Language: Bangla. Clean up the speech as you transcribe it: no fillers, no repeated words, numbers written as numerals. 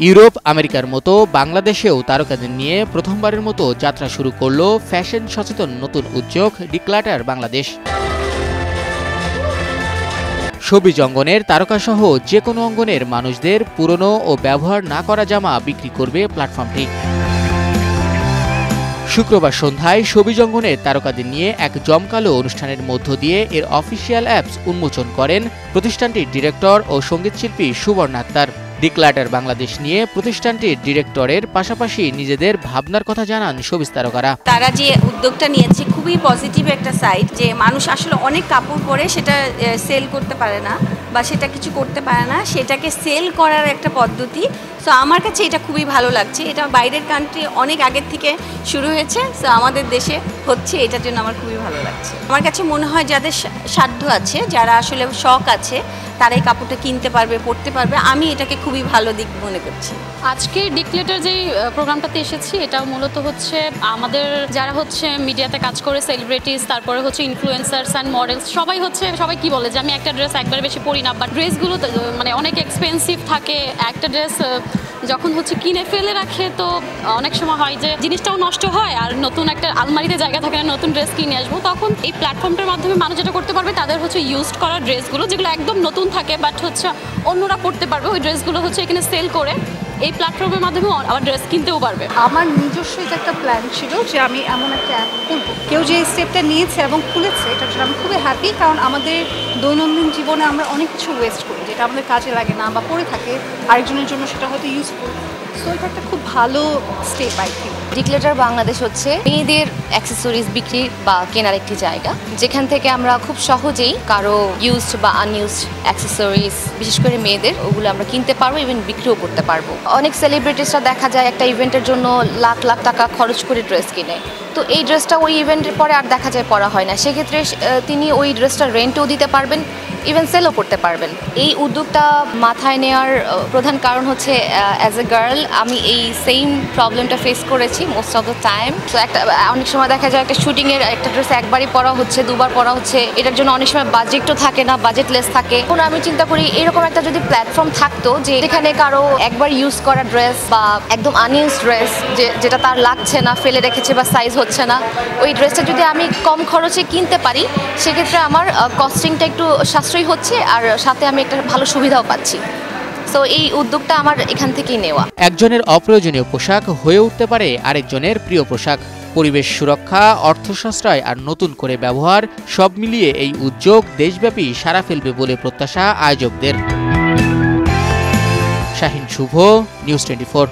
ইউরোপ, আমেরিকার মতো বাংলাদেশেও তারকাদের নিয়ে প্রথমবারের মতো যাত্রা শুরু করল ফ্যাশন সচেতন নতুন উদ্যোগ ডিক্লাটার বাংলাদেশ। ছবি অঙ্গনের তারকাসহ যে কোনো অঙ্গনের মানুষদের পুরনো ও ব্যবহার না করা জামা বিক্রি করবে প্ল্যাটফর্মটি। শুক্রবার সন্ধ্যায় ছবি অঙ্গনের তারকাদের নিয়ে এক জমকালো অনুষ্ঠানের মধ্য দিয়ে এর অফিসিয়াল অ্যাপস উন্মোচন করেন প্রতিষ্ঠানটির ডিরেক্টর ও সঙ্গীতশিল্পী সুবর্ণা আক্তার। ডিক্লাটার বাংলাদেশ নিয়ে প্রতিষ্ঠানটির ডিরেক্টরের পাশাপাশি নিজেদের ভাবনার কথা জানান শোবিজ তারকারা। তারা যে উদ্যোগটা নিয়েছে খুবই পজিটিভ একটা সাইড, যে মানুষ আসলে অনেক কাপড় পরে সেটা সেল করতে পারে না বা সেটা কিছু করতে পারে না, সেটাকে সেল করার একটা পদ্ধতি। সো আমার কাছে এটা খুবই ভালো লাগছে। এটা বাইরের কান্ট্রি অনেক আগের থেকে শুরু হয়েছে, সো আমাদের দেশে হচ্ছে, এটার জন্য আমার খুবই ভালো লাগছে। আমার কাছে মনে হয় যাদের সাধ্য আছে, যারা আসলে শখ আছে, তারা এই কাপড়টা কিনতে পারবে, পরতে পারবে। আমি এটাকে খুবই ভালো দিক মনে করছি। আজকে ডিক্লেটার যেই প্রোগ্রামটাতে এসেছি, এটা মূলত হচ্ছে আমাদের যারা হচ্ছে মিডিয়াতে কাজ করে, সেলিব্রিটিস, তারপরে হচ্ছে ইনফ্লুয়েন্সার্স অ্যান্ড মডেলস, সবাই কি বলে যে আমি একটা ড্রেস একবার বেশি পরি না, বাট ড্রেসগুলো মানে অনেক এক্সপেন্সিভ থাকে। একটা ড্রেস যখন হচ্ছে কিনে ফেলে রাখে, তো অনেক সময় হয় যে জিনিসটাও নষ্ট হয়, আর নতুন একটা আলমারিতে জায়গা থাকে না নতুন ড্রেস কিনে আসবো। তখন এই প্ল্যাটফর্মটার মাধ্যমে মানুষ যেটা করতে পারবে, তাদের হচ্ছে ইউজড করা ড্রেসগুলো যেগুলো একদম নতুন থাকে বাট হচ্ছে অন্যরা পড়তে পারবে, ওই ড্রেসগুলো হচ্ছে এখানে সেল করে এই প্ল্যাটফর্মের মাধ্যমে আবার ড্রেস কিনতেও পারবে। আমার নিজস্ব একটা প্ল্যান ছিল যে আমি এমন একটা অ্যাপ খুলব। কেউ যে স্টেপটা নিয়েছে এবং খুলেছে, এটার জন্য আমি খুবই হ্যাপি। কারণ আমাদের দৈনন্দিন জীবনে আমরা অনেক কিছু ওয়েস্ট করি, যেটা আমাদের কাজে লাগে না বা পড়ে থাকে, আরেকজনের জন্য সেটা হয়তো ইউজফুল। সো এটা একটা খুব ভালো স্টেপ আই থিঙ্ক। ডিক্লেটার বাংলাদেশ হচ্ছে মেয়েদের অ্যাক্সেসরিজ বিক্রি বা কেনার একটি জায়গা, যেখান থেকে আমরা খুব সহজেই কারো ইউজড বা আনইউজড অ্যাক্সেসরিজ, বিশেষ করে মেয়েদের, ওগুলো আমরা কিনতে পারবো, ইভেন বিক্রিও করতে পারবো। অনেক সেলিব্রিটিসরা দেখা যায় একটা ইভেন্টের জন্য লাখ লাখ টাকা খরচ করে ড্রেস কিনে, তো এই ড্রেসটা ওই ইভেন্টের পরে আর দেখা যায় পরা হয় না। সেক্ষেত্রে তিনি ওই ড্রেসটা রেন্টও দিতে পারবেন, ইভেন সেলও করতে পারবেন। এই উদ্যোগটা মাথায় নেওয়ার প্রধান কারণ হচ্ছে অ্যাজ এ গার্ল আমি এই সেম প্রবলেমটা ফেস করেছি মোস্ট অফ দ্য টাইম। তো অনেক সময় দেখা যায় একটা শুটিংয়ের একটা ড্রেস একবারই পরা হচ্ছে, দুবার পরা হচ্ছে, এটার জন্য অনেক সময় বাজেটও থাকে না, বাজেটলেস থাকে। এখন আমি চিন্তা করি এরকম একটা যদি প্ল্যাটফর্ম থাকতো, যে যেখানে কারো একবার ইউজ করা ড্রেস বা একদম আনইউজ ড্রেস যেটা তার লাগছে না, ফেলে রেখেছে বা সাইজ হচ্ছে না, ওই ড্রেসটা যদি আমি কম খরচে কিনতে পারি, সেক্ষেত্রে আমার কস্টিংটা একটু সাশ্রয়ী হচ্ছে, আর সাথে আমি একটা ভালো সুবিধাও পাচ্ছি। সো এই উদ্যোগটা আমার এখান থেকেই নেওয়া। একজনের অপ্রয়োজনীয় পোশাক হয়ে উঠতে পারে আরেকজনের প্রিয় পোশাক। পরিবেশ সুরক্ষা, অর্থ সাশ্রয় আর নতুন করে ব্যবহার, সব মিলিয়ে এই উদ্যোগ দেশব্যাপী সাড়া ফেলবে বলে প্রত্যাশা আয়োজকদের। শাহিন শুভ, নিউজ 24।